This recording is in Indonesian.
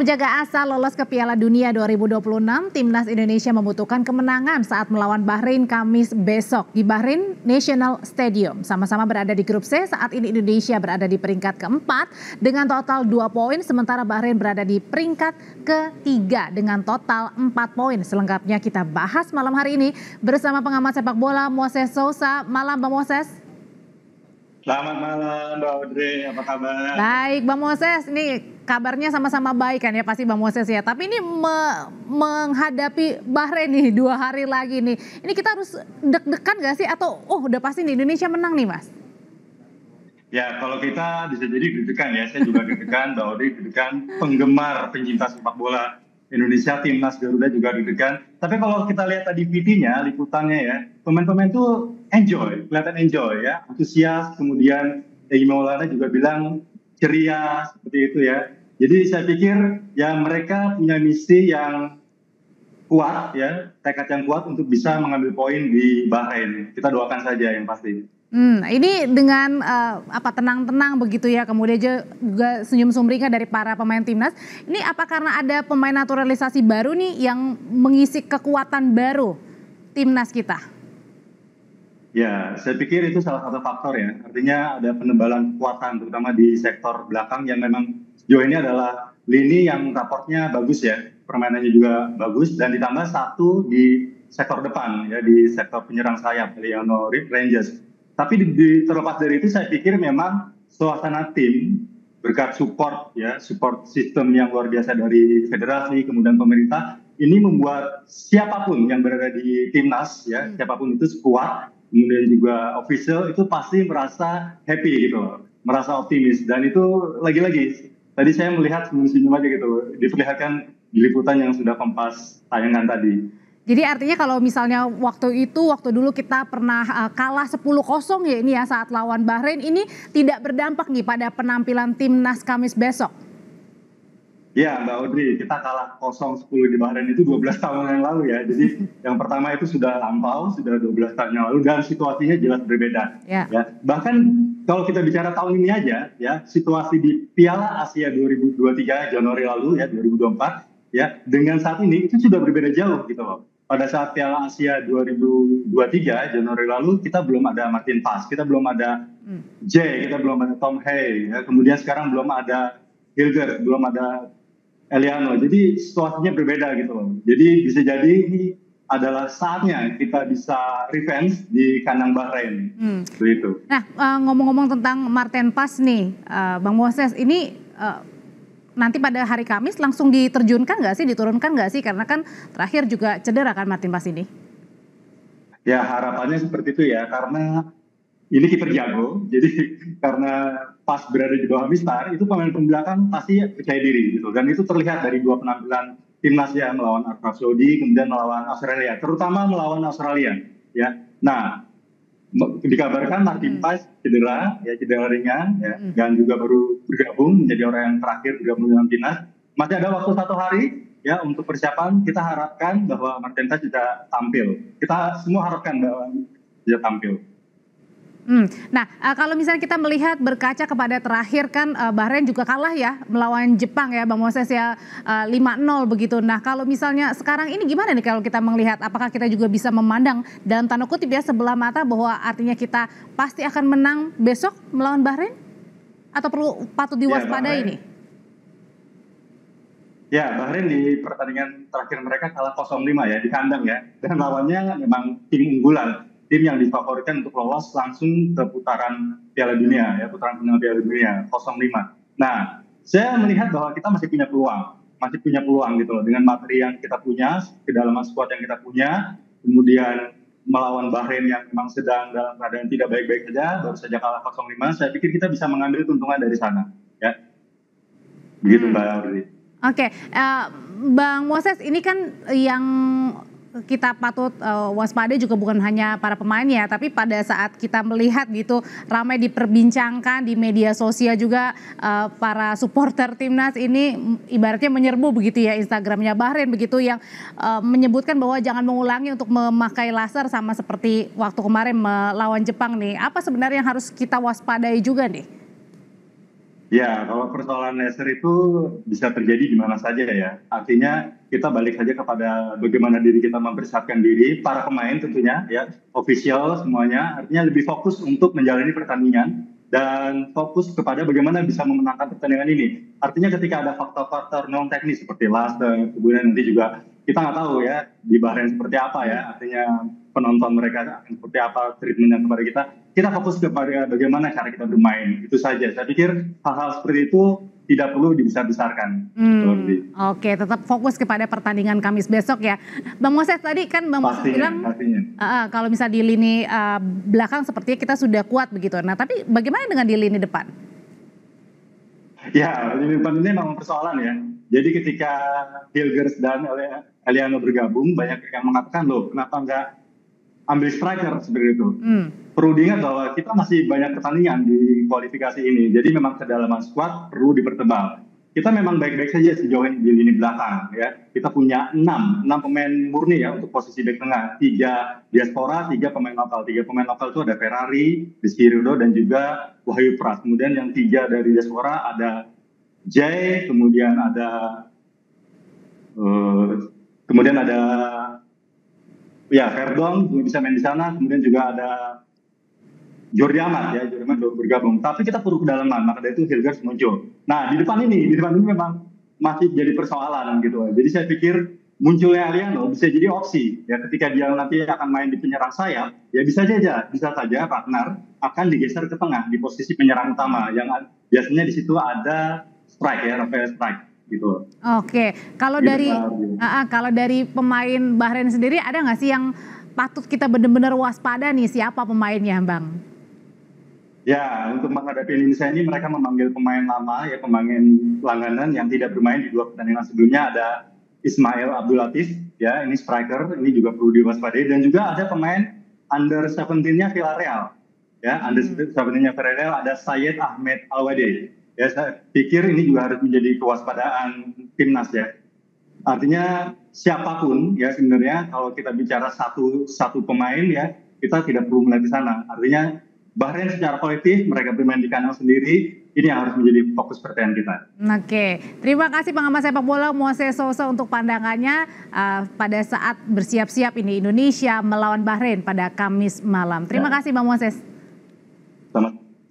menjaga asa lolos ke Piala Dunia 2026, Timnas Indonesia membutuhkan kemenangan saat melawan Bahrain Kamis besok di Bahrain National Stadium. Sama-sama berada di grup C, saat ini Indonesia berada di peringkat keempat dengan total 2 poin, sementara Bahrain berada di peringkat ketiga dengan total 4 poin. Selengkapnya kita bahas malam hari ini bersama pengamat sepak bola Moses Sousa. Malam Bang Moses. Selamat malam Mbak Audrey, apa kabar? Baik Bang Moses, ini kabarnya sama-sama baik kan ya pasti Bang Moses ya. Tapi ini menghadapi Bahrain nih 2 hari lagi nih. Ini kita harus deg-degan gak sih atau udah pasti nih Indonesia menang nih Mas? Ya kalau kita bisa jadi deg-degan ya, saya juga deg-degan, Mbak Audrey deg-degan, penggemar pencinta sepak bola Indonesia, Timnas Garuda juga deg-degan. Tapi kalau kita lihat tadi VT-nya, liputannya ya, pemain-pemain tuh kelihatan enjoy ya, antusias, kemudian Egy Maulana juga bilang ceria seperti itu ya. Jadi saya pikir ya mereka punya misi yang kuat ya, tekad yang kuat untuk bisa mengambil poin di Bahrain. Kita doakan saja yang pasti. Ini dengan tenang-tenang begitu ya, kemudian juga senyum sumringah dari para pemain timnas. Ini apa karena ada pemain naturalisasi baru nih yang mengisi kekuatan baru timnas kita? Ya, saya pikir itu salah satu faktor ya. Artinya ada penebalan kekuatan, terutama di sektor belakang yang memang sejauh ini adalah lini yang raportnya bagus ya. Permainannya juga bagus, dan ditambah satu di sektor depan ya, di sektor penyerang sayap, Leonardo Rangers. Tapi terlepas dari itu, saya pikir memang suasana tim berkat support sistem yang luar biasa dari federasi, kemudian pemerintah, ini membuat siapapun yang berada di timnas ya, siapapun itu sekuat, kemudian juga official itu pasti merasa happy gitu, merasa optimis. Dan itu lagi-lagi tadi saya melihat senyum-senyum aja gitu, diperlihatkan di liputan yang sudah Kompas tayangan tadi. Jadi artinya kalau misalnya waktu dulu kita pernah kalah 10-0 ya ini ya saat lawan Bahrain, ini tidak berdampak nih pada penampilan timnas Kamis besok? Ya Mbak Audrey, kita kalah 0-10 di Bahrain itu 12 tahun yang lalu ya. Jadi yang pertama itu sudah lampau, sudah 12 tahun yang lalu, dan situasinya jelas berbeda. Ya. Bahkan kalau kita bicara tahun ini aja ya, situasi di Piala Asia 2023 Januari lalu ya, 2024 ya, dengan saat ini itu sudah berbeda jauh gitu loh. Pada saat Piala Asia 2023 Januari lalu kita belum ada Martin Paes, kita belum ada Jay, kita belum ada Tom Hay, ya. Kemudian sekarang belum ada Hilgert, belum ada Eliano. Jadi situasinya berbeda gitu loh. Jadi bisa jadi ini adalah saatnya kita bisa revenge di kandang Bahrain. Begitu. Nah, ngomong-ngomong tentang Martin Paes nih, Bang Moses, ini nanti pada hari Kamis langsung diturunkan nggak sih? Karena kan terakhir juga cedera kan Martin Paes ini. Ya harapannya seperti itu ya, karena ini kiper jago. Jadi karena pas berada di bawah Mistar, itu pemain pembelakang pasti percaya diri gitu. Dan itu terlihat dari 2 penampilan timnas ya, melawan Arab Saudi, kemudian melawan Australia, terutama melawan Australia ya. Nah, dikabarkan Martin Paes cedera ringan ya, dan juga baru bergabung menjadi orang yang terakhir bergabung dengan timnas. Masih ada waktu 1 hari ya untuk persiapan. Kita harapkan bahwa Martin Paes bisa tampil. Kita semua harapkan bahwa bisa tampil. Nah, kalau misalnya kita melihat berkaca kepada terakhir kan Bahrain juga kalah ya melawan Jepang ya Bang Moses ya, 5-0 begitu. Nah kalau misalnya sekarang ini gimana nih kalau kita melihat, apakah kita juga bisa memandang dalam tanda kutip ya sebelah mata bahwa artinya kita pasti akan menang besok melawan Bahrain? Atau patut diwaspadai ini? Ya, Bahrain di pertandingan terakhir mereka kalah 0-5 ya di kandang ya, dan lawannya memang tim unggulan, tim yang difavoritkan untuk lolos langsung ke putaran Piala Dunia ya, putaran final Piala Dunia 0-5. Nah, saya melihat bahwa kita masih punya peluang gitu loh, dengan materi yang kita punya, kedalaman skuad yang kita punya, kemudian melawan Bahrain yang memang sedang dalam keadaan tidak baik-baik saja, baru saja kalah 0-5. Saya pikir kita bisa mengambil keuntungan dari sana ya. Begitu Mbak Audrey. Oke, Bang Moses, ini kan yang kita patut waspada juga bukan hanya para pemainnya, tapi pada saat kita melihat gitu ramai diperbincangkan di media sosial juga, para supporter timnas ini ibaratnya menyerbu begitu ya Instagramnya Bahrain begitu, yang menyebutkan bahwa jangan mengulangi untuk memakai laser sama seperti waktu kemarin melawan Jepang nih. Apa sebenarnya yang harus kita waspadai juga nih? Ya, kalau persoalan laser itu bisa terjadi di mana saja ya. Artinya kita balik saja kepada bagaimana diri kita mempersiapkan diri, para pemain tentunya ya, official semuanya. Artinya lebih fokus untuk menjalani pertandingan dan fokus kepada bagaimana bisa memenangkan pertandingan ini. Artinya ketika ada faktor-faktor non teknis seperti laser, kemudian nanti juga kita nggak tahu ya di Bahrain seperti apa ya. Artinya penonton mereka akan seperti apa treatmentnya kepada kita fokus kepada bagaimana cara kita bermain, itu saja. Saya pikir hal-hal seperti itu tidak perlu dibesar-besarkan. Oke, tetap fokus kepada pertandingan Kamis besok ya. Bang Moses tadi kan Bang Moses bilang kalau misal di lini belakang sepertinya kita sudah kuat begitu. Nah tapi bagaimana dengan di lini depan? Ya, lini depan ini memang persoalan ya. Jadi ketika Hilgers dan Eliano bergabung, banyak yang mengatakan loh kenapa nggak ambil striker seperti itu. Perlu diingat bahwa kita masih banyak pertandingan di kualifikasi ini. Jadi memang kedalaman squad perlu dipertebal. Kita memang baik-baik saja sejauh ini di lini belakang ya. Kita punya 6 pemain murni ya untuk posisi bek tengah. 3 diaspora, 3 pemain lokal. 3 pemain lokal itu ada Ferrari, Rizky Ridho dan juga Wahyu Pras. Kemudian yang 3 dari diaspora ada Jay, kemudian ada ya Verdon bisa main di sana, kemudian juga ada Jordi Amat ya, Jordi Amat bergabung. Tapi kita perlu kedalaman, maka dari itu Hilgers muncul. Nah di depan ini memang masih jadi persoalan gitu. Jadi saya pikir munculnya Eliano bisa jadi opsi ya ketika dia nanti akan main di penyerang sayap, ya bisa saja Ragnar akan digeser ke tengah di posisi penyerang utama yang biasanya di situ ada strike ya, Rafael strike. Gitu. Oke, kalau dari pemain Bahrain sendiri ada nggak sih yang patut kita benar-benar waspada nih, siapa pemainnya Bang? Ya, untuk menghadapi Indonesia ini mereka memanggil pemain lama ya, pemain langganan yang tidak bermain di 2 pertandingan sebelumnya. Ada Ismail Abdul Latif ya, ini striker, ini juga perlu diwaspadai, dan juga ada pemain under 17-nya Villarreal ya, under 17-nya Villarreal ada Syed Ahmed Alwade. Ya, saya pikir ini juga harus menjadi kewaspadaan timnas ya. Artinya siapapun ya sebenarnya kalau kita bicara satu pemain ya, kita tidak perlu melihat di sana. Artinya Bahrain secara kolektif mereka bermain di kandang sendiri, ini yang harus menjadi fokus perhatian kita. Oke, terima kasih pengamat sepak bola Moses Sousa untuk pandangannya pada saat bersiap-siap ini Indonesia melawan Bahrain pada Kamis malam. Terima kasih Bang Moses. Selamat.